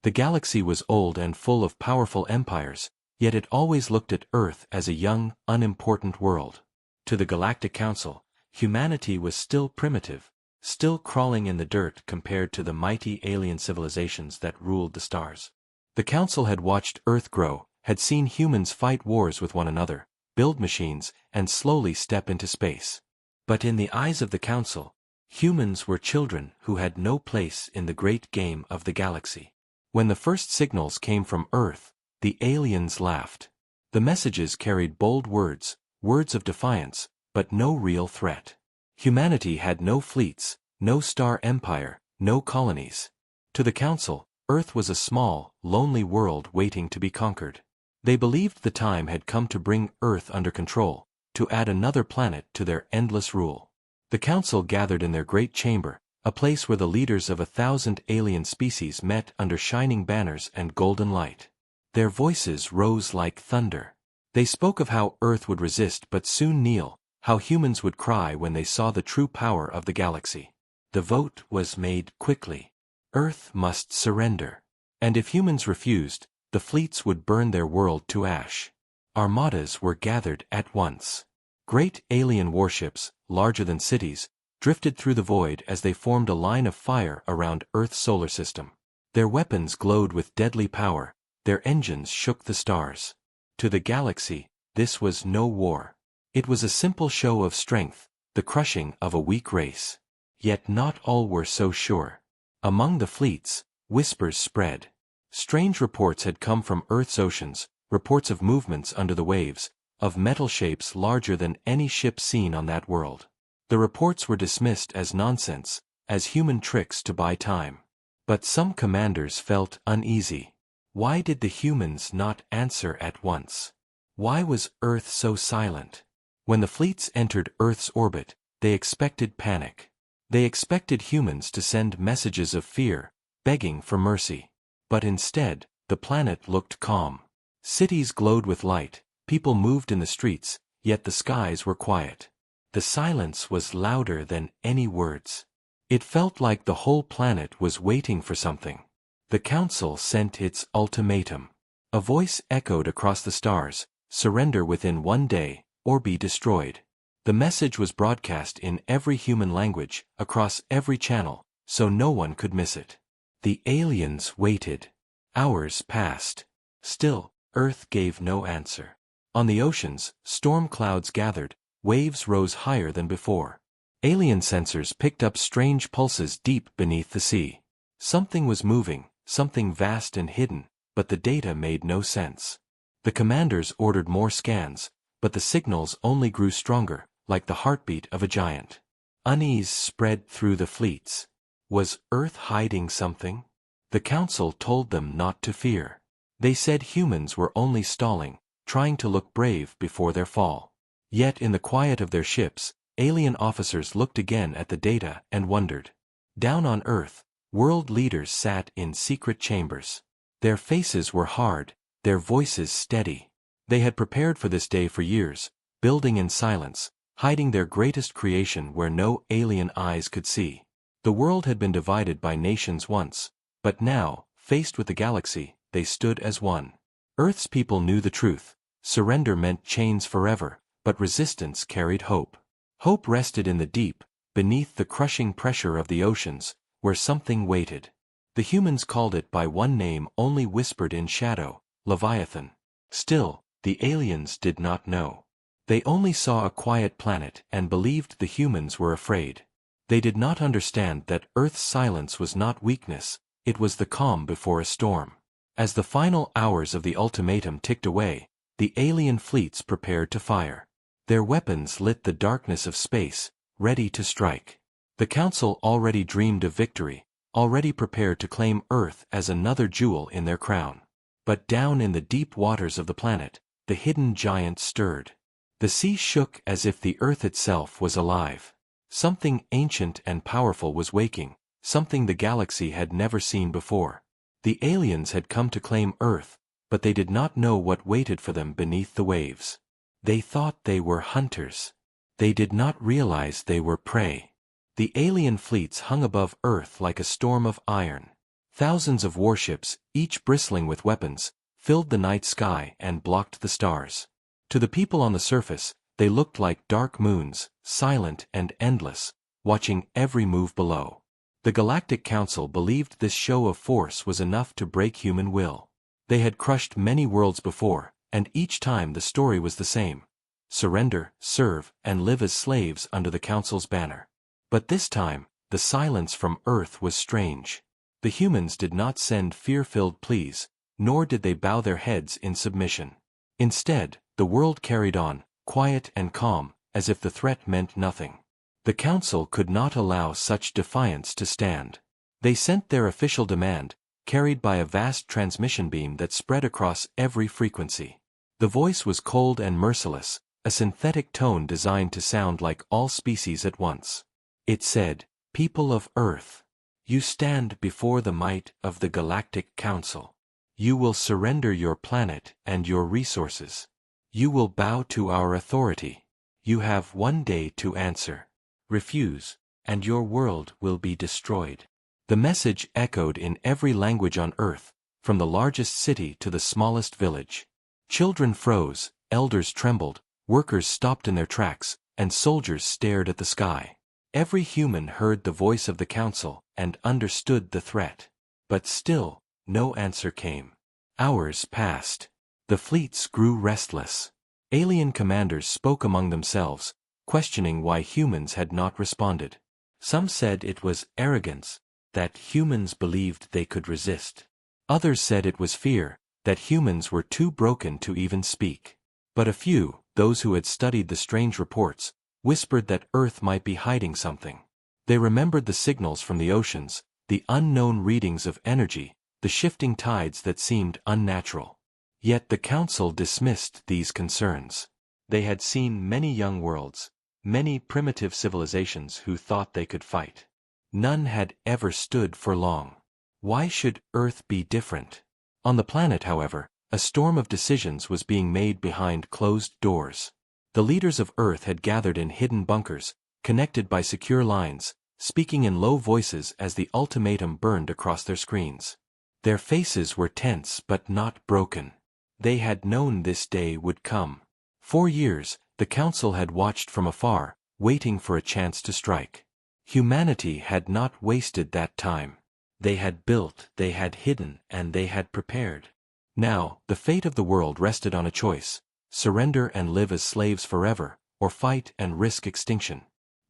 The galaxy was old and full of powerful empires, yet it always looked at Earth as a young, unimportant world. To the Galactic Council, humanity was still primitive, still crawling in the dirt compared to the mighty alien civilizations that ruled the stars. The Council had watched Earth grow, had seen humans fight wars with one another, build machines, and slowly step into space. But in the eyes of the Council, humans were children who had no place in the great game of the galaxy. When the first signals came from Earth, the aliens laughed. The messages carried bold words, words of defiance, but no real threat. Humanity had no fleets, no star empire, no colonies. To the Council, Earth was a small, lonely world waiting to be conquered. They believed the time had come to bring Earth under control, to add another planet to their endless rule. The Council gathered in their great chamber, a place where the leaders of 1,000 alien species met under shining banners and golden light. Their voices rose like thunder. They spoke of how Earth would resist but soon kneel, how humans would cry when they saw the true power of the galaxy. The vote was made quickly. Earth must surrender. And if humans refused, the fleets would burn their world to ash. Armadas were gathered at once. Great alien warships, larger than cities, drifted through the void as they formed a line of fire around Earth's solar system. Their weapons glowed with deadly power, their engines shook the stars. To the galaxy, this was no war. It was a simple show of strength, the crushing of a weak race. Yet not all were so sure. Among the fleets, whispers spread. Strange reports had come from Earth's oceans, reports of movements under the waves, of metal shapes larger than any ship seen on that world. The reports were dismissed as nonsense, as human tricks to buy time. But some commanders felt uneasy. Why did the humans not answer at once? Why was Earth so silent? When the fleets entered Earth's orbit, they expected panic. They expected humans to send messages of fear, begging for mercy. But instead, the planet looked calm. Cities glowed with light, people moved in the streets, yet the skies were quiet. The silence was louder than any words. It felt like the whole planet was waiting for something. The Council sent its ultimatum. A voice echoed across the stars, surrender within 1 day, or be destroyed. The message was broadcast in every human language, across every channel, so no one could miss it. The aliens waited. Hours passed. Still, Earth gave no answer. On the oceans, storm clouds gathered, waves rose higher than before. Alien sensors picked up strange pulses deep beneath the sea. Something was moving, something vast and hidden, but the data made no sense. The commanders ordered more scans, but the signals only grew stronger, like the heartbeat of a giant. Unease spread through the fleets. Was Earth hiding something? The Council told them not to fear. They said humans were only stalling, trying to look brave before their fall. Yet in the quiet of their ships, alien officers looked again at the data and wondered. Down on Earth, world leaders sat in secret chambers. Their faces were hard, their voices steady. They had prepared for this day for years, building in silence, hiding their greatest creation where no alien eyes could see. The world had been divided by nations once, but now, faced with the galaxy, they stood as one. Earth's people knew the truth. Surrender meant chains forever, but resistance carried hope. Hope rested in the deep, beneath the crushing pressure of the oceans, where something waited. The humans called it by one name only whispered in shadow, Leviathan. Still, the aliens did not know. They only saw a quiet planet and believed the humans were afraid. They did not understand that Earth's silence was not weakness, it was the calm before a storm. As the final hours of the ultimatum ticked away, the alien fleets prepared to fire. Their weapons lit the darkness of space, ready to strike. The Council already dreamed of victory, already prepared to claim Earth as another jewel in their crown. But down in the deep waters of the planet, the hidden giant stirred. The sea shook as if the Earth itself was alive. Something ancient and powerful was waking, something the galaxy had never seen before. The aliens had come to claim Earth, but they did not know what waited for them beneath the waves. They thought they were hunters. They did not realize they were prey. The alien fleets hung above Earth like a storm of iron. Thousands of warships, each bristling with weapons, filled the night sky and blocked the stars. To the people on the surface, they looked like dark moons, silent and endless, watching every move below. The Galactic Council believed this show of force was enough to break human will. They had crushed many worlds before, and each time the story was the same: surrender, serve, and live as slaves under the Council's banner. But this time, the silence from Earth was strange. The humans did not send fear-filled pleas, nor did they bow their heads in submission. Instead, the world carried on, quiet and calm, as if the threat meant nothing. The Council could not allow such defiance to stand. They sent their official demand, carried by a vast transmission beam that spread across every frequency. The voice was cold and merciless, a synthetic tone designed to sound like all species at once. It said, "People of Earth, you stand before the might of the Galactic Council. You will surrender your planet and your resources. You will bow to our authority. You have one day to answer. Refuse, and your world will be destroyed." The message echoed in every language on Earth, from the largest city to the smallest village. Children froze, elders trembled, workers stopped in their tracks, and soldiers stared at the sky. Every human heard the voice of the Council and understood the threat. But still, no answer came. Hours passed. The fleets grew restless. Alien commanders spoke among themselves, questioning why humans had not responded. Some said it was arrogance, that humans believed they could resist. Others said it was fear, that humans were too broken to even speak. But a few, those who had studied the strange reports, whispered that Earth might be hiding something. They remembered the signals from the oceans, the unknown readings of energy, the shifting tides that seemed unnatural. Yet the Council dismissed these concerns. They had seen many young worlds, many primitive civilizations who thought they could fight. None had ever stood for long. Why should Earth be different? On the planet, however, a storm of decisions was being made behind closed doors. The leaders of Earth had gathered in hidden bunkers, connected by secure lines, speaking in low voices as the ultimatum burned across their screens. Their faces were tense but not broken. They had known this day would come. For years, the Council had watched from afar, waiting for a chance to strike. Humanity had not wasted that time. They had built, they had hidden, and they had prepared. Now, the fate of the world rested on a choice: surrender and live as slaves forever, or fight and risk extinction.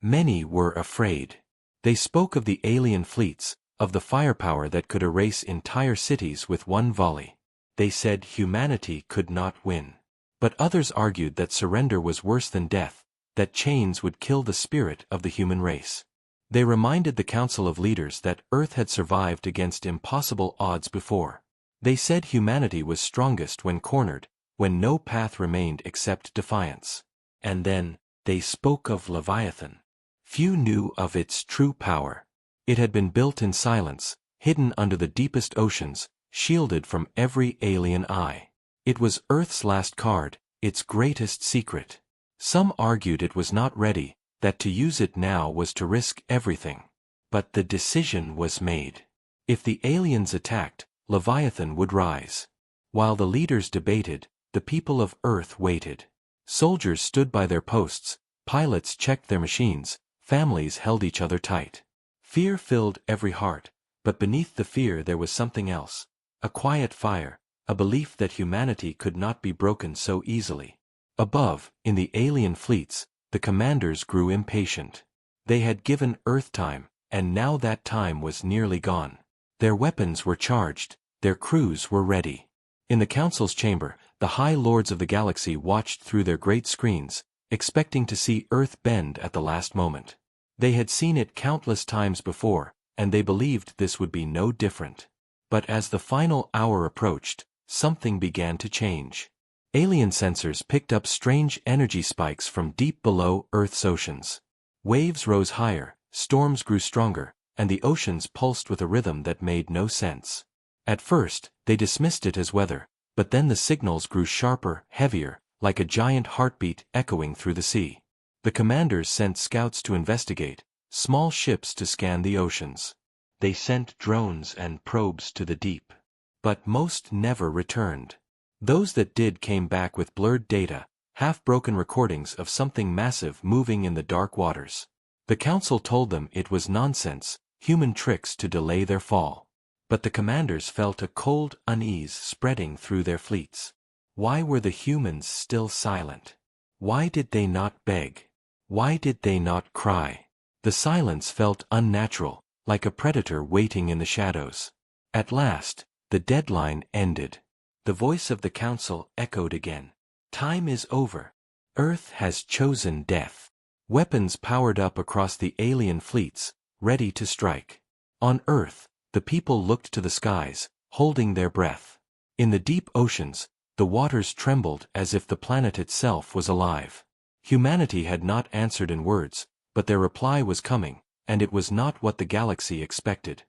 Many were afraid. They spoke of the alien fleets, of the firepower that could erase entire cities with one volley. They said humanity could not win. But others argued that surrender was worse than death, that chains would kill the spirit of the human race. They reminded the Council of Leaders that Earth had survived against impossible odds before. They said humanity was strongest when cornered, when no path remained except defiance. And then, they spoke of Leviathan. Few knew of its true power. It had been built in silence, hidden under the deepest oceans, shielded from every alien eye. It was Earth's last card, its greatest secret. Some argued it was not ready, that to use it now was to risk everything. But the decision was made. If the aliens attacked, Leviathan would rise. While the leaders debated, the people of Earth waited. Soldiers stood by their posts, pilots checked their machines, families held each other tight. Fear filled every heart, but beneath the fear there was something else. A quiet fire, a belief that humanity could not be broken so easily. Above, in the alien fleets, the commanders grew impatient. They had given Earth time, and now that time was nearly gone. Their weapons were charged, their crews were ready. In the Council's chamber, the High Lords of the Galaxy watched through their great screens, expecting to see Earth bend at the last moment. They had seen it countless times before, and they believed this would be no different. But as the final hour approached, something began to change. Alien sensors picked up strange energy spikes from deep below Earth's oceans. Waves rose higher, storms grew stronger, and the oceans pulsed with a rhythm that made no sense. At first, they dismissed it as weather, but then the signals grew sharper, heavier, like a giant heartbeat echoing through the sea. The commanders sent scouts to investigate, small ships to scan the oceans. They sent drones and probes to the deep. But most never returned. Those that did came back with blurred data, half-broken recordings of something massive moving in the dark waters. The council told them it was nonsense, human tricks to delay their fall. But the commanders felt a cold unease spreading through their fleets. Why were the humans still silent? Why did they not beg? Why did they not cry? The silence felt unnatural, like a predator waiting in the shadows. At last, the deadline ended. The voice of the council echoed again. Time is over. Earth has chosen death. Weapons powered up across the alien fleets, ready to strike. On Earth, the people looked to the skies, holding their breath. In the deep oceans, the waters trembled as if the planet itself was alive. Humanity had not answered in words, but their reply was coming, and it was not what the galaxy expected.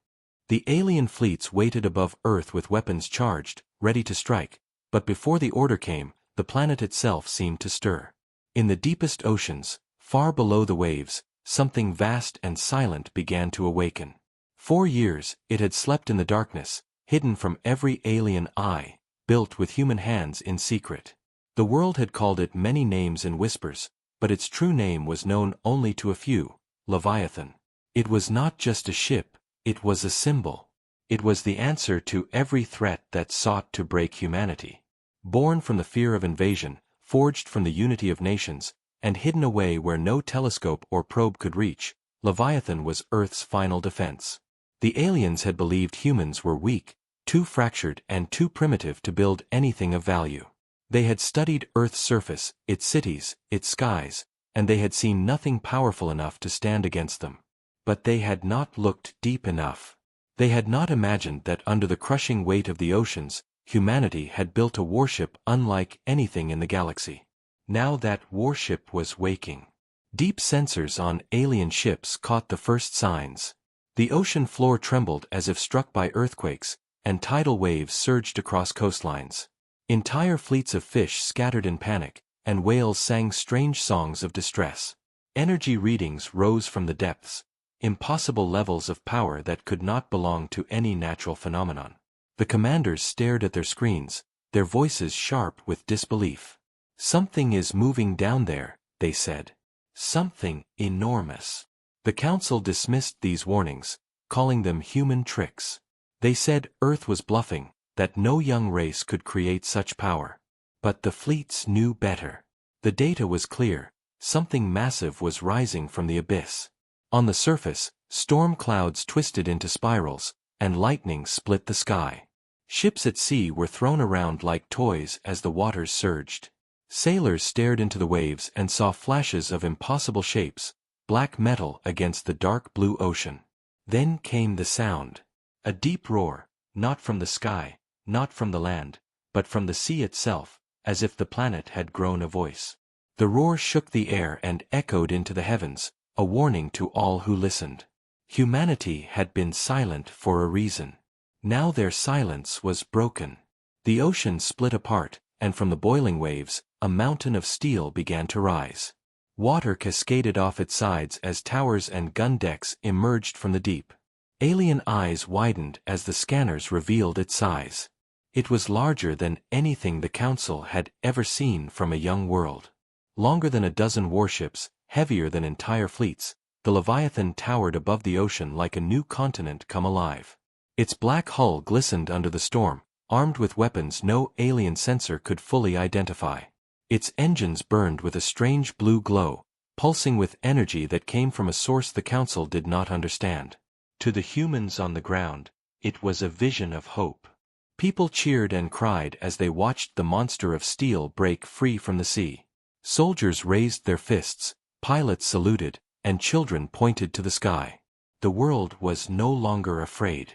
The alien fleets waited above Earth with weapons charged, ready to strike, but before the order came, the planet itself seemed to stir. In the deepest oceans, far below the waves, something vast and silent began to awaken. 4 years, it had slept in the darkness, hidden from every alien eye, built with human hands in secret. The world had called it many names and whispers, but its true name was known only to a few, Leviathan. It was not just a ship, it was a symbol. It was the answer to every threat that sought to break humanity. Born from the fear of invasion, forged from the unity of nations, and hidden away where no telescope or probe could reach, Leviathan was Earth's final defense. The aliens had believed humans were weak, too fractured and too primitive to build anything of value. They had studied Earth's surface, its cities, its skies, and they had seen nothing powerful enough to stand against them. But they had not looked deep enough. They had not imagined that under the crushing weight of the oceans, humanity had built a warship unlike anything in the galaxy. Now that warship was waking. Deep sensors on alien ships caught the first signs. The ocean floor trembled as if struck by earthquakes, and tidal waves surged across coastlines. Entire fleets of fish scattered in panic, and whales sang strange songs of distress. Energy readings rose from the depths, impossible levels of power that could not belong to any natural phenomenon. The commanders stared at their screens, their voices sharp with disbelief. Something is moving down there, they said. Something enormous. The council dismissed these warnings, calling them human tricks. They said Earth was bluffing, that no young race could create such power. But the fleets knew better. The data was clear, something massive was rising from the abyss. On the surface, storm clouds twisted into spirals, and lightning split the sky. Ships at sea were thrown around like toys as the waters surged. Sailors stared into the waves and saw flashes of impossible shapes, black metal against the dark blue ocean. Then came the sound. A deep roar, not from the sky, not from the land, but from the sea itself, as if the planet had grown a voice. The roar shook the air and echoed into the heavens, a warning to all who listened. Humanity had been silent for a reason. Now their silence was broken. The ocean split apart, and from the boiling waves, a mountain of steel began to rise. Water cascaded off its sides as towers and gun decks emerged from the deep. Alien eyes widened as the scanners revealed its size. It was larger than anything the Council had ever seen from a young world. Longer than a dozen warships, heavier than entire fleets, the Leviathan towered above the ocean like a new continent come alive. Its black hull glistened under the storm, armed with weapons no alien sensor could fully identify. Its engines burned with a strange blue glow, pulsing with energy that came from a source the Council did not understand. To the humans on the ground, it was a vision of hope. People cheered and cried as they watched the monster of steel break free from the sea. Soldiers raised their fists, pilots saluted, and children pointed to the sky. The world was no longer afraid.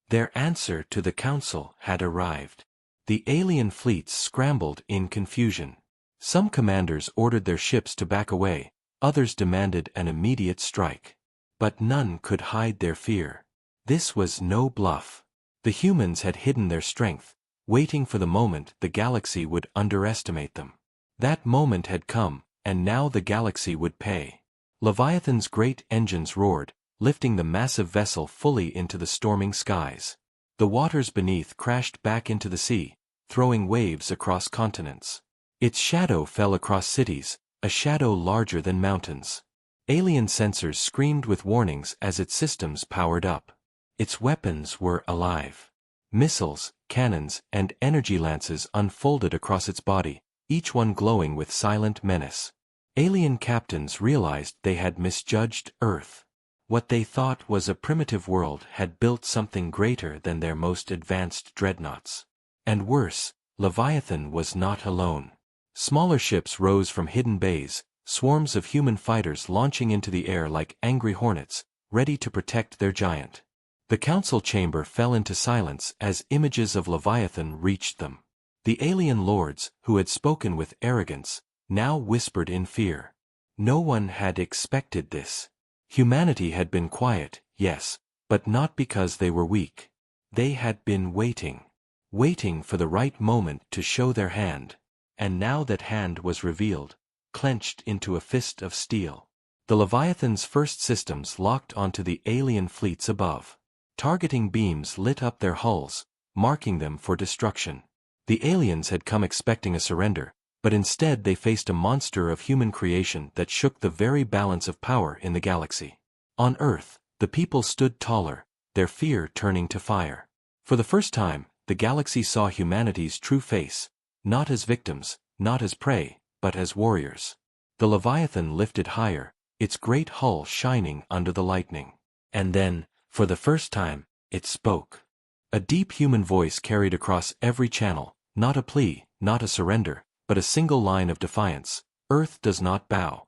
Their answer to the Council had arrived. The alien fleets scrambled in confusion. Some commanders ordered their ships to back away, others demanded an immediate strike. But none could hide their fear. This was no bluff. The humans had hidden their strength, waiting for the moment the galaxy would underestimate them. That moment had come, and now the galaxy would pay. Leviathan's great engines roared, lifting the massive vessel fully into the storming skies. The waters beneath crashed back into the sea, throwing waves across continents. Its shadow fell across cities, a shadow larger than mountains. Alien sensors screamed with warnings as its systems powered up. Its weapons were alive. Missiles, cannons, and energy lances unfolded across its body, each one glowing with silent menace. Alien captains realized they had misjudged Earth. What they thought was a primitive world had built something greater than their most advanced dreadnoughts. And worse, Leviathan was not alone. Smaller ships rose from hidden bays, swarms of human fighters launching into the air like angry hornets, ready to protect their giant. The council chamber fell into silence as images of Leviathan reached them. The alien lords, who had spoken with arrogance, now whispered in fear. No one had expected this. Humanity had been quiet, yes, but not because they were weak. They had been waiting. Waiting for the right moment to show their hand. And now that hand was revealed, clenched into a fist of steel. The Leviathan's first systems locked onto the alien fleets above. Targeting beams lit up their hulls, marking them for destruction. The aliens had come expecting a surrender, but instead they faced a monster of human creation that shook the very balance of power in the galaxy. On Earth, the people stood taller, their fear turning to fire. For the first time, the galaxy saw humanity's true face, not as victims, not as prey, but as warriors. The Leviathan lifted higher, its great hull shining under the lightning. And then, for the first time, it spoke. A deep human voice carried across every channel, not a plea, not a surrender, but a single line of defiance: Earth does not bow.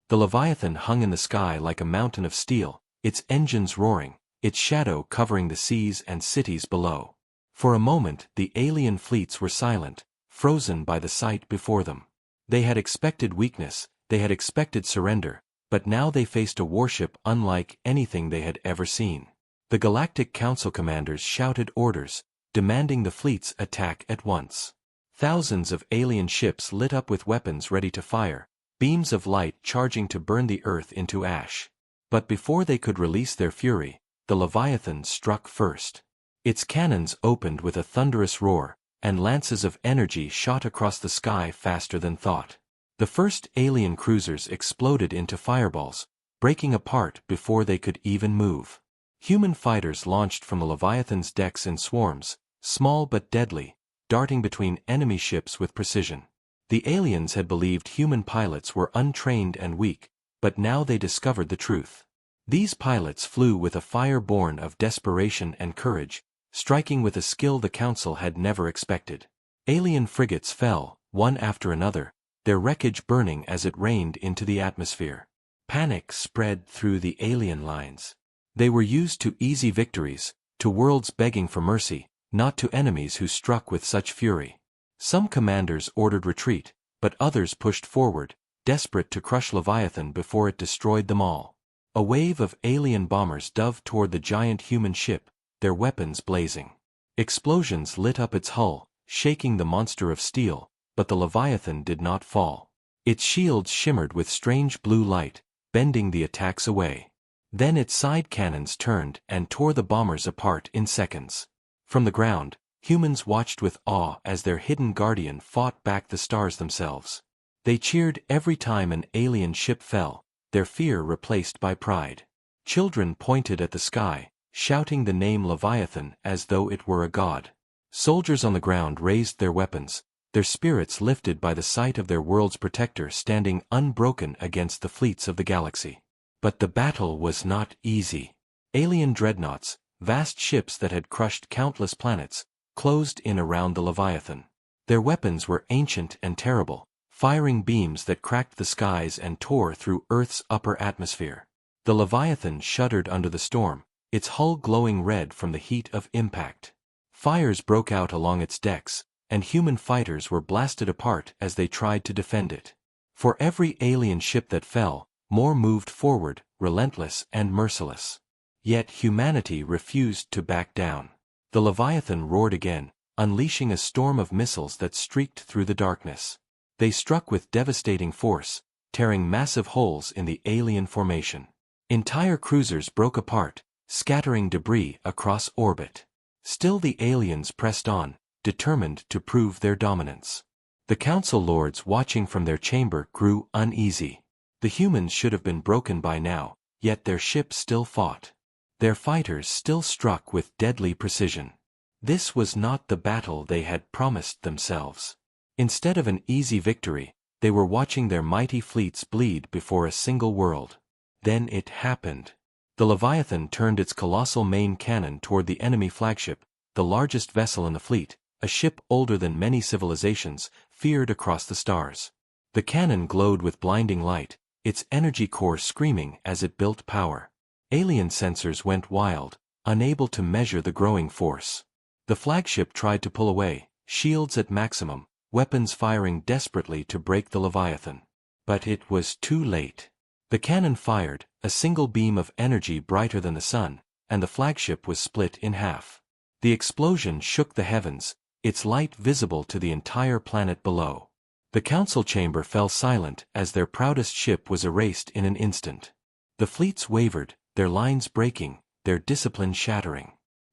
The Leviathan hung in the sky like a mountain of steel, its engines roaring, its shadow covering the seas and cities below. For a moment the alien fleets were silent, frozen by the sight before them. They had expected weakness, they had expected surrender, but now they faced a warship unlike anything they had ever seen. The Galactic Council commanders shouted orders, demanding the fleets attack at once. Thousands of alien ships lit up with weapons ready to fire, beams of light charging to burn the Earth into ash. But before they could release their fury, the Leviathan struck first. Its cannons opened with a thunderous roar, and lances of energy shot across the sky faster than thought. The first alien cruisers exploded into fireballs, breaking apart before they could even move. Human fighters launched from the Leviathan's decks in swarms, small but deadly, darting between enemy ships with precision. The aliens had believed human pilots were untrained and weak, but now they discovered the truth. These pilots flew with a fire born of desperation and courage, striking with a skill the Council had never expected. Alien frigates fell, one after another, their wreckage burning as it rained into the atmosphere. Panic spread through the alien lines. They were used to easy victories, to worlds begging for mercy, not to enemies who struck with such fury. Some commanders ordered retreat, but others pushed forward, desperate to crush Leviathan before it destroyed them all. A wave of alien bombers dove toward the giant human ship, their weapons blazing. Explosions lit up its hull, shaking the monster of steel, but the Leviathan did not fall. Its shields shimmered with strange blue light, bending the attacks away. Then its side cannons turned and tore the bombers apart in seconds. From the ground, humans watched with awe as their hidden guardian fought back the stars themselves. They cheered every time an alien ship fell, their fear replaced by pride. Children pointed at the sky, shouting the name Leviathan as though it were a god. Soldiers on the ground raised their weapons, their spirits lifted by the sight of their world's protector standing unbroken against the fleets of the galaxy. But the battle was not easy. Alien dreadnoughts, vast ships that had crushed countless planets, closed in around the Leviathan. Their weapons were ancient and terrible, firing beams that cracked the skies and tore through Earth's upper atmosphere. The Leviathan shuddered under the storm, its hull glowing red from the heat of impact. Fires broke out along its decks, and human fighters were blasted apart as they tried to defend it. For every alien ship that fell, more moved forward, relentless and merciless. Yet humanity refused to back down. The Leviathan roared again, unleashing a storm of missiles that streaked through the darkness. They struck with devastating force, tearing massive holes in the alien formation. Entire cruisers broke apart, scattering debris across orbit. Still the aliens pressed on, determined to prove their dominance. The council lords watching from their chamber grew uneasy. The humans should have been broken by now, yet their ship still fought. Their fighters still struck with deadly precision. This was not the battle they had promised themselves. Instead of an easy victory, they were watching their mighty fleets bleed before a single world. Then it happened. The Leviathan turned its colossal main cannon toward the enemy flagship, the largest vessel in the fleet, a ship older than many civilizations, feared across the stars. The cannon glowed with blinding light, its energy core screaming as it built power. Alien sensors went wild, unable to measure the growing force. The flagship tried to pull away, shields at maximum, weapons firing desperately to break the Leviathan. But it was too late. The cannon fired, a single beam of energy brighter than the sun, and the flagship was split in half. The explosion shook the heavens, its light visible to the entire planet below. The council chamber fell silent as their proudest ship was erased in an instant. The fleets wavered, their lines breaking, their discipline shattering.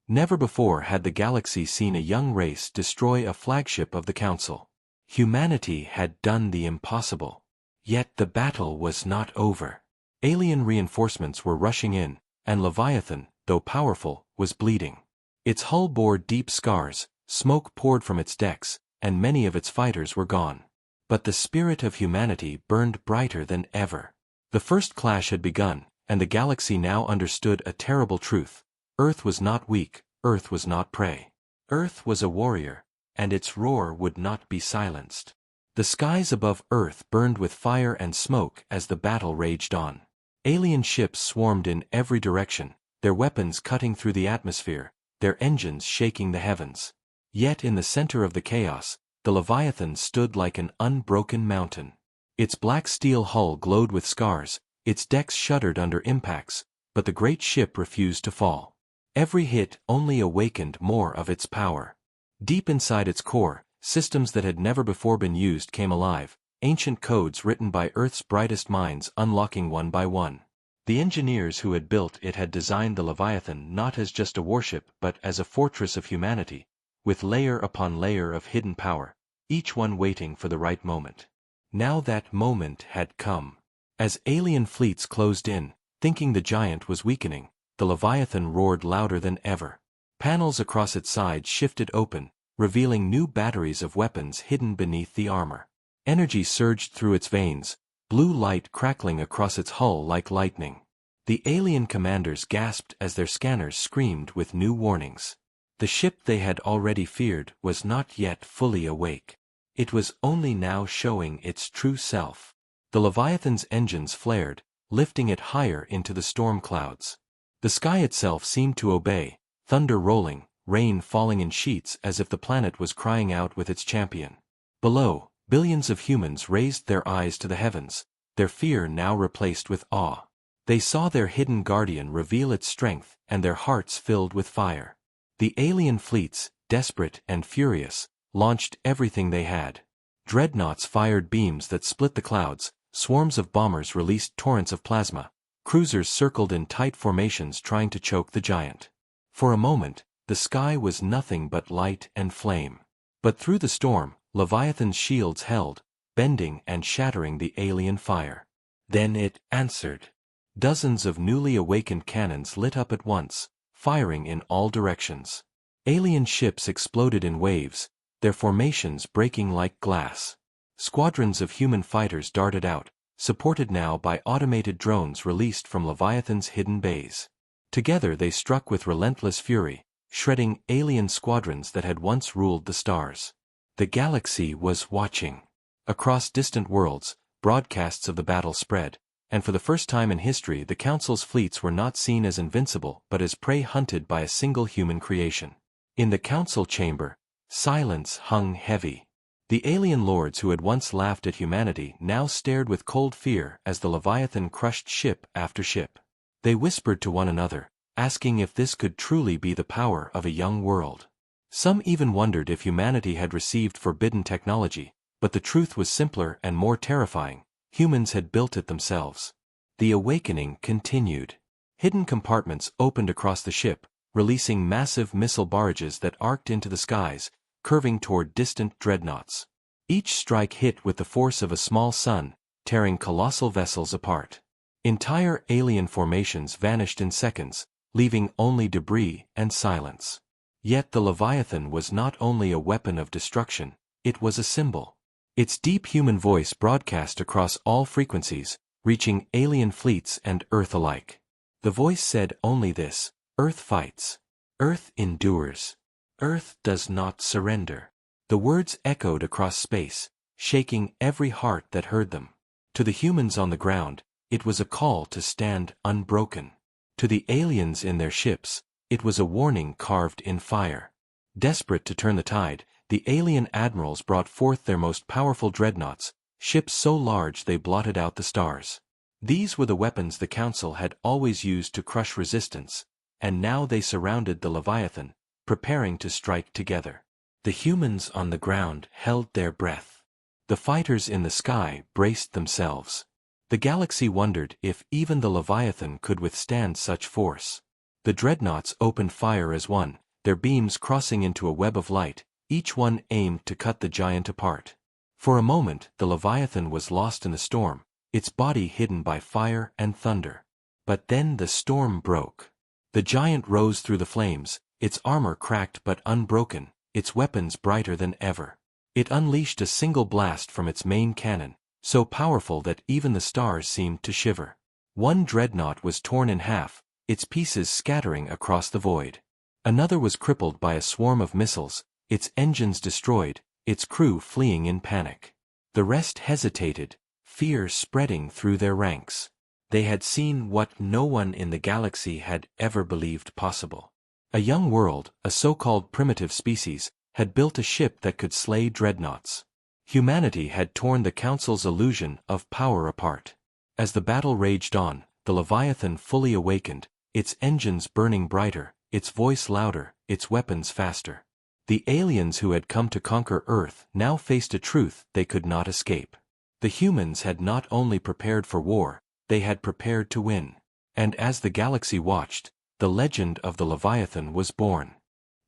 Never before had the galaxy seen a young race destroy a flagship of the council. Humanity had done the impossible. Yet the battle was not over. Alien reinforcements were rushing in, and Leviathan, though powerful, was bleeding. Its hull bore deep scars, smoke poured from its decks, and many of its fighters were gone. But the spirit of humanity burned brighter than ever. The first clash had begun, and the galaxy now understood a terrible truth. Earth was not weak, Earth was not prey. Earth was a warrior, and its roar would not be silenced. The skies above Earth burned with fire and smoke as the battle raged on. Alien ships swarmed in every direction, their weapons cutting through the atmosphere, their engines shaking the heavens. Yet in the center of the chaos, the Leviathan stood like an unbroken mountain. Its black steel hull glowed with scars, its decks shuddered under impacts, but the great ship refused to fall. Every hit only awakened more of its power. Deep inside its core, systems that had never before been used came alive, ancient codes written by Earth's brightest minds unlocking one by one. The engineers who had built it had designed the Leviathan not as just a warship but as a fortress of humanity, with layer upon layer of hidden power, each one waiting for the right moment. Now that moment had come. As alien fleets closed in, thinking the giant was weakening, the Leviathan roared louder than ever. Panels across its sides shifted open, revealing new batteries of weapons hidden beneath the armor. Energy surged through its veins, blue light crackling across its hull like lightning. The alien commanders gasped as their scanners screamed with new warnings. The ship they had already feared was not yet fully awake. It was only now showing its true self. The Leviathan's engines flared, lifting it higher into the storm clouds. The sky itself seemed to obey, thunder rolling, rain falling in sheets as if the planet was crying out with its champion. Below, billions of humans raised their eyes to the heavens, their fear now replaced with awe. They saw their hidden guardian reveal its strength, and their hearts filled with fire. The alien fleets, desperate and furious, launched everything they had. Dreadnoughts fired beams that split the clouds, swarms of bombers released torrents of plasma, cruisers circled in tight formations trying to choke the giant. For a moment, the sky was nothing but light and flame. But through the storm, Leviathan's shields held, bending and shattering the alien fire. Then it answered. Dozens of newly awakened cannons lit up at once, firing in all directions. Alien ships exploded in waves, their formations breaking like glass. Squadrons of human fighters darted out, supported now by automated drones released from Leviathan's hidden bays. Together they struck with relentless fury, shredding alien squadrons that had once ruled the stars. The galaxy was watching. Across distant worlds, broadcasts of the battle spread, and for the first time in history the Council's fleets were not seen as invincible but as prey hunted by a single human creation. In the Council chamber, silence hung heavy. The alien lords who had once laughed at humanity now stared with cold fear as the Leviathan crushed ship after ship. They whispered to one another, asking if this could truly be the power of a young world. Some even wondered if humanity had received forbidden technology, but the truth was simpler and more terrifying. Humans had built it themselves. The awakening continued. Hidden compartments opened across the ship, releasing massive missile barrages that arced into the skies, curving toward distant dreadnoughts. Each strike hit with the force of a small sun, tearing colossal vessels apart. Entire alien formations vanished in seconds, leaving only debris and silence. Yet the Leviathan was not only a weapon of destruction, it was a symbol. Its deep human voice broadcast across all frequencies, reaching alien fleets and Earth alike. The voice said only this: Earth fights. Earth endures. Earth does not surrender. The words echoed across space, shaking every heart that heard them. To the humans on the ground, it was a call to stand unbroken. To the aliens in their ships, it was a warning carved in fire. Desperate to turn the tide, the alien admirals brought forth their most powerful dreadnoughts, ships so large they blotted out the stars. These were the weapons the Council had always used to crush resistance, and now they surrounded the Leviathan, preparing to strike together. The humans on the ground held their breath. The fighters in the sky braced themselves. The galaxy wondered if even the Leviathan could withstand such force. The dreadnoughts opened fire as one, their beams crossing into a web of light, each one aimed to cut the giant apart. For a moment the Leviathan was lost in the storm, its body hidden by fire and thunder. But then the storm broke. The giant rose through the flames, its armor cracked but unbroken, its weapons brighter than ever. It unleashed a single blast from its main cannon, so powerful that even the stars seemed to shiver. One dreadnought was torn in half, its pieces scattering across the void. Another was crippled by a swarm of missiles, its engines destroyed, its crew fleeing in panic. The rest hesitated, fear spreading through their ranks. They had seen what no one in the galaxy had ever believed possible. A young world, a so-called primitive species, had built a ship that could slay dreadnoughts. Humanity had torn the Council's illusion of power apart. As the battle raged on, the Leviathan fully awakened, its engines burning brighter, its voice louder, its weapons faster. The aliens who had come to conquer Earth now faced a truth they could not escape. The humans had not only prepared for war, they had prepared to win. And as the galaxy watched, the legend of the Leviathan was born.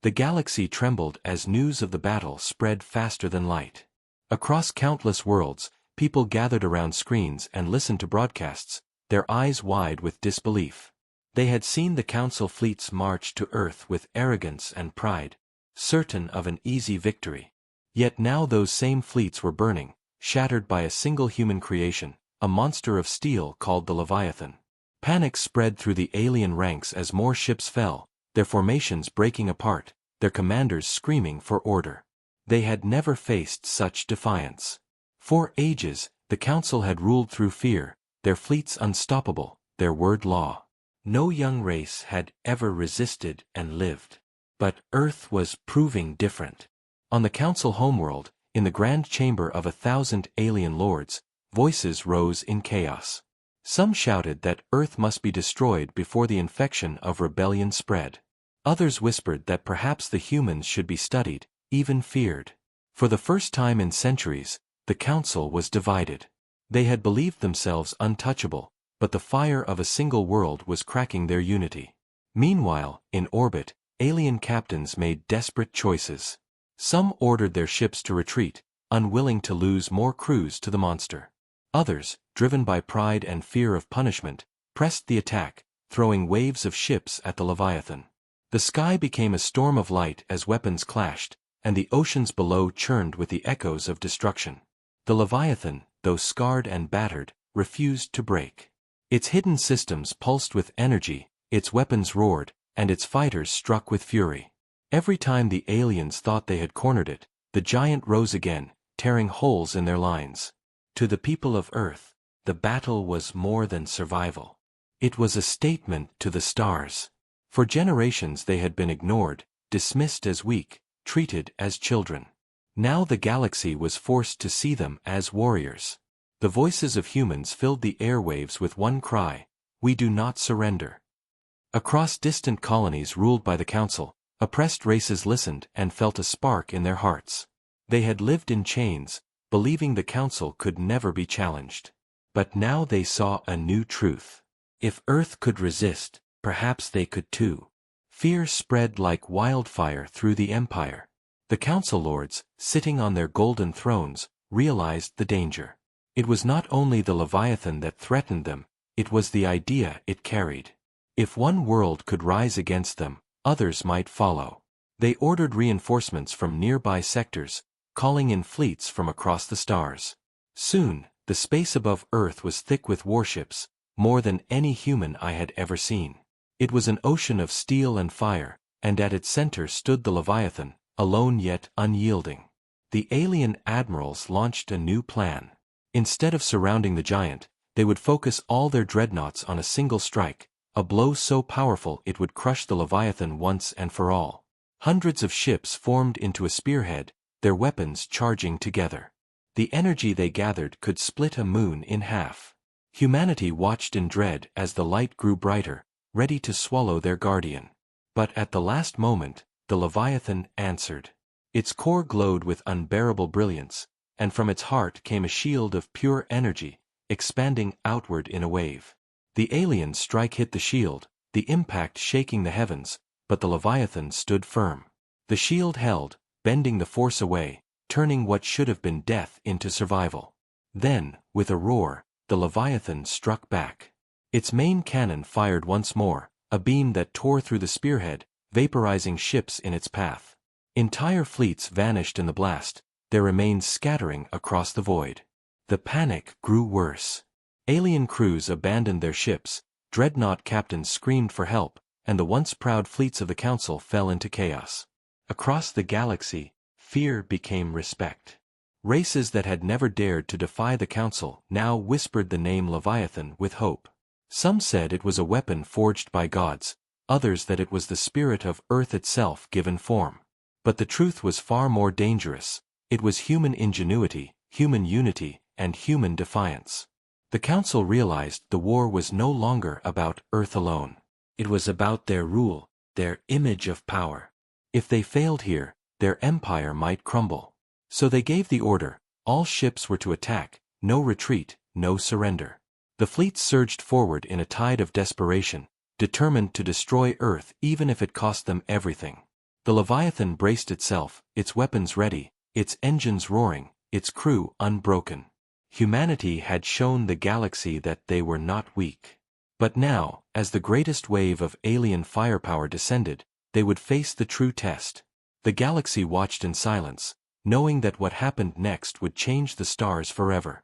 The galaxy trembled as news of the battle spread faster than light. Across countless worlds, people gathered around screens and listened to broadcasts, their eyes wide with disbelief. They had seen the Council fleets march to Earth with arrogance and pride, certain of an easy victory. Yet now those same fleets were burning, shattered by a single human creation, a monster of steel called the Leviathan. Panic spread through the alien ranks as more ships fell, their formations breaking apart, their commanders screaming for order. They had never faced such defiance. For ages, the Council had ruled through fear, their fleets unstoppable, their word law. No young race had ever resisted and lived. But Earth was proving different. On the Council homeworld, in the grand chamber of 1,000 alien lords, voices rose in chaos. Some shouted that Earth must be destroyed before the infection of rebellion spread. Others whispered that perhaps the humans should be studied, even feared. For the first time in centuries, the Council was divided. They had believed themselves untouchable, but the fire of a single world was cracking their unity. Meanwhile, in orbit, alien captains made desperate choices. Some ordered their ships to retreat, unwilling to lose more crews to the monster. Others, driven by pride and fear of punishment, pressed the attack, throwing waves of ships at the Leviathan. The sky became a storm of light as weapons clashed, and the oceans below churned with the echoes of destruction. The Leviathan, though scarred and battered, refused to break. Its hidden systems pulsed with energy, its weapons roared, and its fighters struck with fury. Every time the aliens thought they had cornered it, the giant rose again, tearing holes in their lines. To the people of Earth, the battle was more than survival. It was a statement to the stars. For generations they had been ignored, dismissed as weak, treated as children. Now the galaxy was forced to see them as warriors. The voices of humans filled the airwaves with one cry: "We do not surrender." Across distant colonies ruled by the Council, oppressed races listened and felt a spark in their hearts. They had lived in chains, believing the Council could never be challenged. But now they saw a new truth. If Earth could resist, perhaps they could too. Fear spread like wildfire through the empire. The council lords, sitting on their golden thrones, realized the danger. It was not only the Leviathan that threatened them, it was the idea it carried. If one world could rise against them, others might follow. They ordered reinforcements from nearby sectors, calling in fleets from across the stars. Soon, the space above Earth was thick with warships, more than any human eye had ever seen. It was an ocean of steel and fire, and at its center stood the Leviathan, alone yet unyielding. The alien admirals launched a new plan. Instead of surrounding the giant, they would focus all their dreadnoughts on a single strike, a blow so powerful it would crush the Leviathan once and for all. Hundreds of ships formed into a spearhead, their weapons charging together. The energy they gathered could split a moon in half. Humanity watched in dread as the light grew brighter, ready to swallow their guardian. But at the last moment, the Leviathan answered. Its core glowed with unbearable brilliance, and from its heart came a shield of pure energy, expanding outward in a wave. The alien strike hit the shield, the impact shaking the heavens, but the Leviathan stood firm. The shield held, bending the force away, turning what should have been death into survival. Then, with a roar, the Leviathan struck back. Its main cannon fired once more, a beam that tore through the spearhead, vaporizing ships in its path. Entire fleets vanished in the blast, their remains scattering across the void. The panic grew worse. Alien crews abandoned their ships, dreadnought captains screamed for help, and the once proud fleets of the Council fell into chaos. Across the galaxy, fear became respect. Races that had never dared to defy the Council now whispered the name Leviathan with hope. Some said it was a weapon forged by gods, others that it was the spirit of Earth itself given form. But the truth was far more dangerous. It was human ingenuity, human unity, and human defiance. The Council realized the war was no longer about Earth alone. It was about their rule, their image of power. If they failed here, their empire might crumble. So they gave the order, all ships were to attack, no retreat, no surrender. The fleets surged forward in a tide of desperation, determined to destroy Earth even if it cost them everything. The Leviathan braced itself, its weapons ready, its engines roaring, its crew unbroken. Humanity had shown the galaxy that they were not weak. But now, as the greatest wave of alien firepower descended, they would face the true test. The galaxy watched in silence, knowing that what happened next would change the stars forever.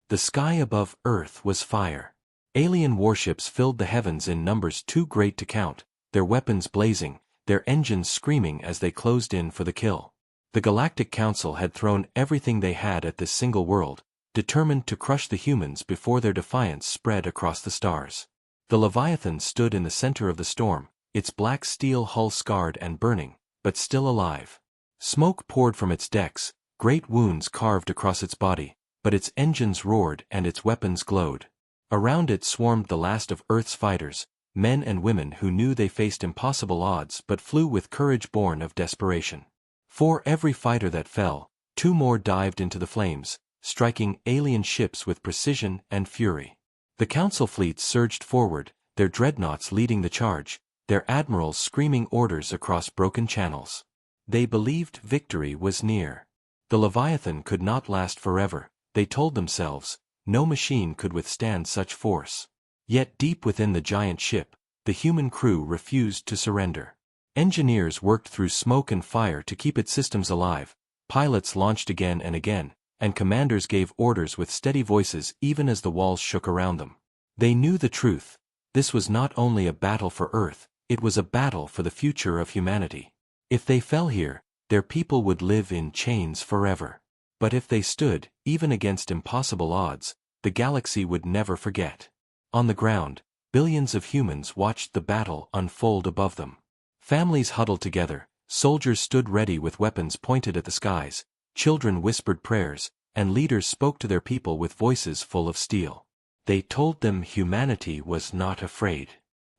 The sky above Earth was fire. Alien warships filled the heavens in numbers too great to count, their weapons blazing, their engines screaming as they closed in for the kill. The Galactic Council had thrown everything they had at this single world, determined to crush the humans before their defiance spread across the stars. The Leviathan stood in the center of the storm, its black steel hull scarred and burning, but still alive. Smoke poured from its decks, great wounds carved across its body, but its engines roared and its weapons glowed. Around it swarmed the last of Earth's fighters, men and women who knew they faced impossible odds but flew with courage born of desperation. For every fighter that fell, two more dived into the flames, striking alien ships with precision and fury. The Council fleets surged forward, their dreadnoughts leading the charge, their admirals screaming orders across broken channels. They believed victory was near. The Leviathan could not last forever, they told themselves. No machine could withstand such force. Yet deep within the giant ship, the human crew refused to surrender. Engineers worked through smoke and fire to keep its systems alive, pilots launched again and again, and commanders gave orders with steady voices even as the walls shook around them. They knew the truth. This was not only a battle for Earth, it was a battle for the future of humanity. If they fell here, their people would live in chains forever. But if they stood, even against impossible odds, the galaxy would never forget. On the ground, billions of humans watched the battle unfold above them. Families huddled together, soldiers stood ready with weapons pointed at the skies, children whispered prayers, and leaders spoke to their people with voices full of steel. They told them humanity was not afraid.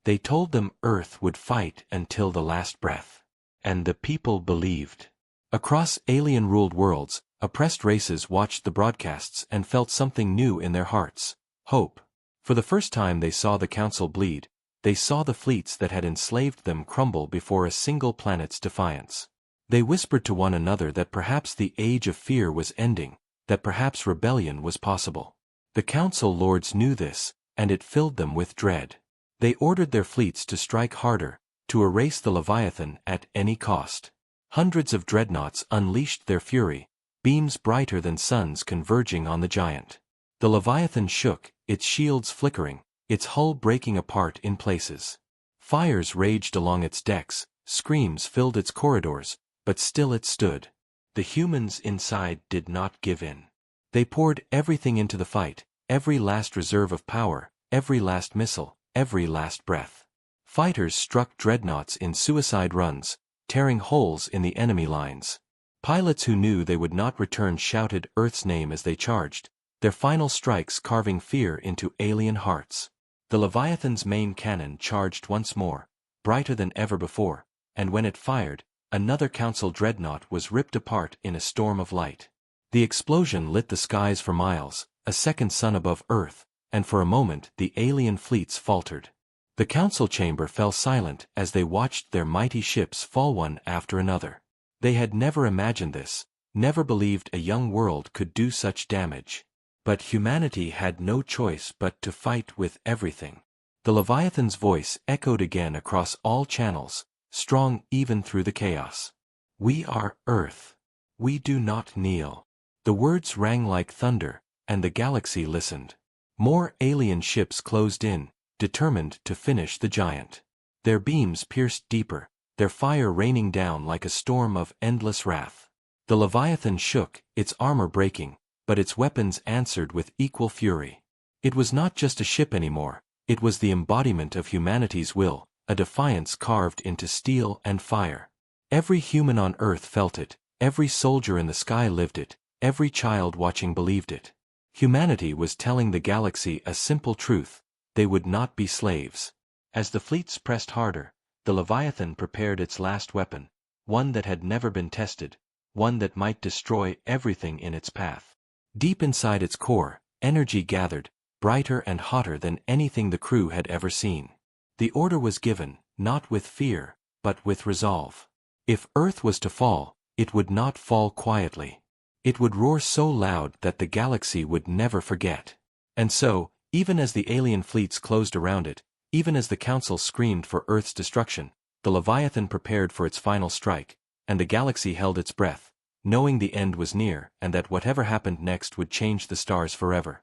They told them Earth would fight until the last breath. And the people believed. Across alien-ruled worlds, oppressed races watched the broadcasts and felt something new in their hearts. hope. For the first time they saw the Council bleed. They saw the fleets that had enslaved them crumble before a single planet's defiance. They whispered to one another that perhaps the age of fear was ending, that perhaps rebellion was possible. The Council lords knew this, and it filled them with dread. They ordered their fleets to strike harder, to erase the Leviathan at any cost. Hundreds of dreadnoughts unleashed their fury, beams brighter than suns converging on the giant. The Leviathan shook, its shields flickering, its hull breaking apart in places. Fires raged along its decks, screams filled its corridors, but still it stood. The humans inside did not give in. They poured everything into the fight, every last reserve of power, every last missile, every last breath. Fighters struck dreadnoughts in suicide runs, tearing holes in the enemy lines. Pilots who knew they would not return shouted Earth's name as they charged, their final strikes carving fear into alien hearts. The Leviathan's main cannon charged once more, brighter than ever before, and when it fired, another Council dreadnought was ripped apart in a storm of light. The explosion lit the skies for miles, a second sun above Earth, and for a moment the alien fleets faltered. The Council chamber fell silent as they watched their mighty ships fall one after another. They had never imagined this, never believed a young world could do such damage. But humanity had no choice but to fight with everything. The Leviathan's voice echoed again across all channels, strong even through the chaos. We are Earth. We do not kneel. The words rang like thunder, and the galaxy listened. More alien ships closed in, determined to finish the giant. Their beams pierced deeper, their fire raining down like a storm of endless wrath. The Leviathan shook, its armor breaking, but its weapons answered with equal fury. It was not just a ship anymore, it was the embodiment of humanity's will, a defiance carved into steel and fire. Every human on Earth felt it, every soldier in the sky lived it, every child watching believed it. Humanity was telling the galaxy a simple truth: they would not be slaves. As the fleets pressed harder, the Leviathan prepared its last weapon, one that had never been tested, one that might destroy everything in its path. Deep inside its core, energy gathered, brighter and hotter than anything the crew had ever seen. The order was given, not with fear, but with resolve. If Earth was to fall, it would not fall quietly. It would roar so loud that the galaxy would never forget. And so, even as the alien fleets closed around it, even as the Council screamed for Earth's destruction, the Leviathan prepared for its final strike, and the galaxy held its breath, knowing the end was near and that whatever happened next would change the stars forever.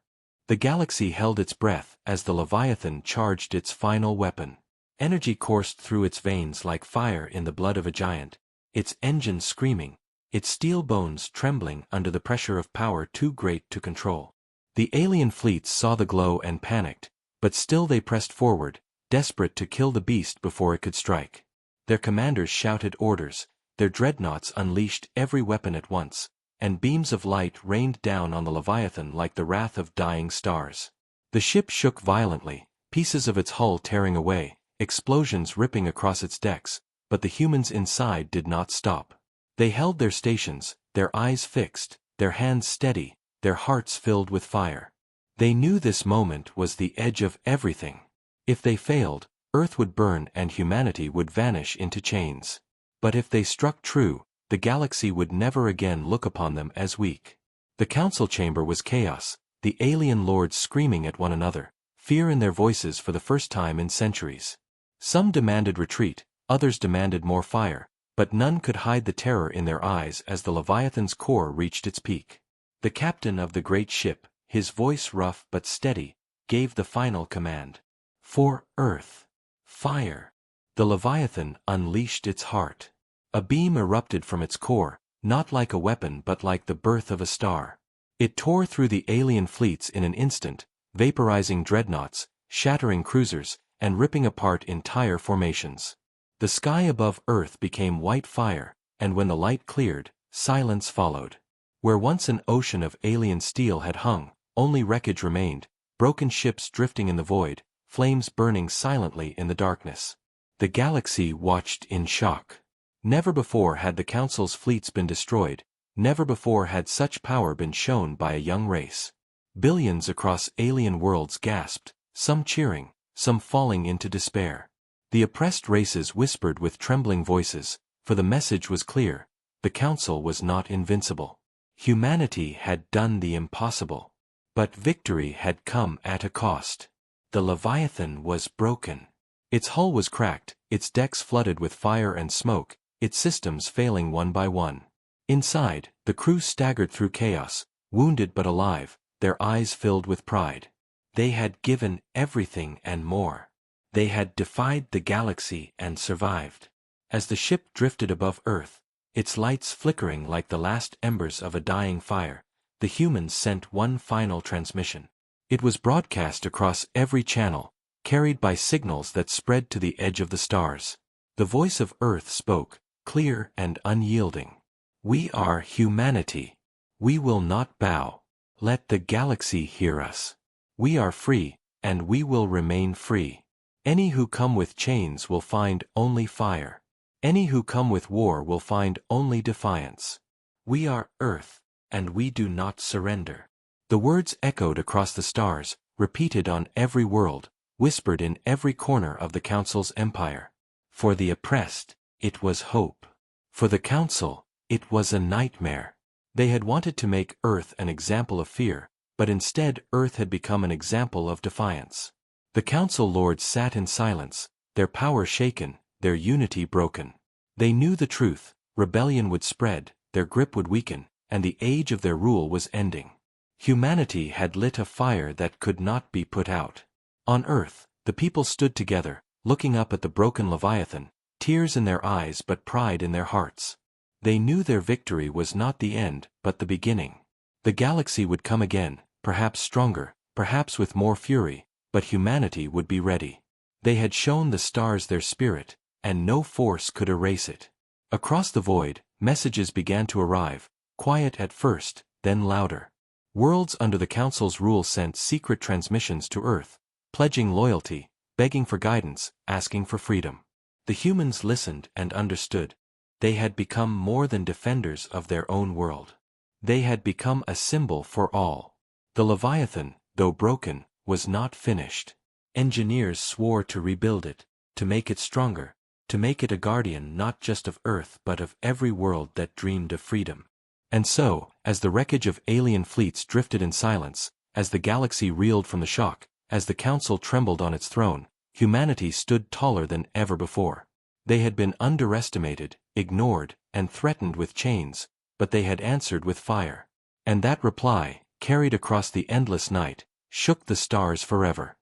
The galaxy held its breath as the Leviathan charged its final weapon. Energy coursed through its veins like fire in the blood of a giant, its engines screaming, its steel bones trembling under the pressure of power too great to control. The alien fleets saw the glow and panicked, but still they pressed forward, desperate to kill the beast before it could strike. Their commanders shouted orders, their dreadnoughts unleashed every weapon at once, and beams of light rained down on the Leviathan like the wrath of dying stars. The ship shook violently, pieces of its hull tearing away, explosions ripping across its decks, but the humans inside did not stop. They held their stations, their eyes fixed, their hands steady, their hearts filled with fire. They knew this moment was the edge of everything. If they failed, Earth would burn and humanity would vanish into chains. But if they struck true, the galaxy would never again look upon them as weak. The Council chamber was chaos, the alien lords screaming at one another, fear in their voices for the first time in centuries. Some demanded retreat, others demanded more fire, but none could hide the terror in their eyes as the Leviathan's core reached its peak. The captain of the great ship, his voice rough but steady, gave the final command. For Earth. Fire. The Leviathan unleashed its heart. A beam erupted from its core, not like a weapon but like the birth of a star. It tore through the alien fleets in an instant, vaporizing dreadnoughts, shattering cruisers, and ripping apart entire formations. The sky above Earth became white fire, and when the light cleared, silence followed. Where once an ocean of alien steel had hung, only wreckage remained, broken ships drifting in the void, flames burning silently in the darkness. The galaxy watched in shock. Never before had the Council's fleets been destroyed, never before had such power been shown by a young race. Billions across alien worlds gasped, some cheering, some falling into despair. The oppressed races whispered with trembling voices, for the message was clear: the Council was not invincible. Humanity had done the impossible. But victory had come at a cost. The Leviathan was broken. Its hull was cracked, its decks flooded with fire and smoke, its systems failing one by one. Inside, the crew staggered through chaos, wounded but alive, their eyes filled with pride. They had given everything and more. They had defied the galaxy and survived. As the ship drifted above Earth, its lights flickering like the last embers of a dying fire, the humans sent one final transmission. It was broadcast across every channel, carried by signals that spread to the edge of the stars. The voice of Earth spoke, clear and unyielding. "We are humanity. We will not bow. Let the galaxy hear us. We are free, and we will remain free. Any who come with chains will find only fire. Any who come with war will find only defiance. We are Earth, and we do not surrender." The words echoed across the stars, repeated on every world, whispered in every corner of the Council's empire. For the oppressed, it was hope. For the Council, it was a nightmare. They had wanted to make Earth an example of fear, but instead Earth had become an example of defiance. The Council lords sat in silence, their power shaken, their unity broken. They knew the truth: rebellion would spread, their grip would weaken, and the age of their rule was ending. Humanity had lit a fire that could not be put out. On Earth, the people stood together, looking up at the broken Leviathan, tears in their eyes but pride in their hearts. They knew their victory was not the end, but the beginning. The galaxy would come again, perhaps stronger, perhaps with more fury, but humanity would be ready. They had shown the stars their spirit, and no force could erase it. Across the void, messages began to arrive, quiet at first, then louder. Worlds under the Council's rule sent secret transmissions to Earth, pledging loyalty, begging for guidance, asking for freedom. The humans listened and understood. They had become more than defenders of their own world. They had become a symbol for all. The Leviathan, though broken, was not finished. Engineers swore to rebuild it, to make it stronger, to make it a guardian not just of Earth but of every world that dreamed of freedom. And so, as the wreckage of alien fleets drifted in silence, as the galaxy reeled from the shock, as the Council trembled on its throne, humanity stood taller than ever before. They had been underestimated, ignored, and threatened with chains, but they had answered with fire. And that reply, carried across the endless night, shook the stars forever.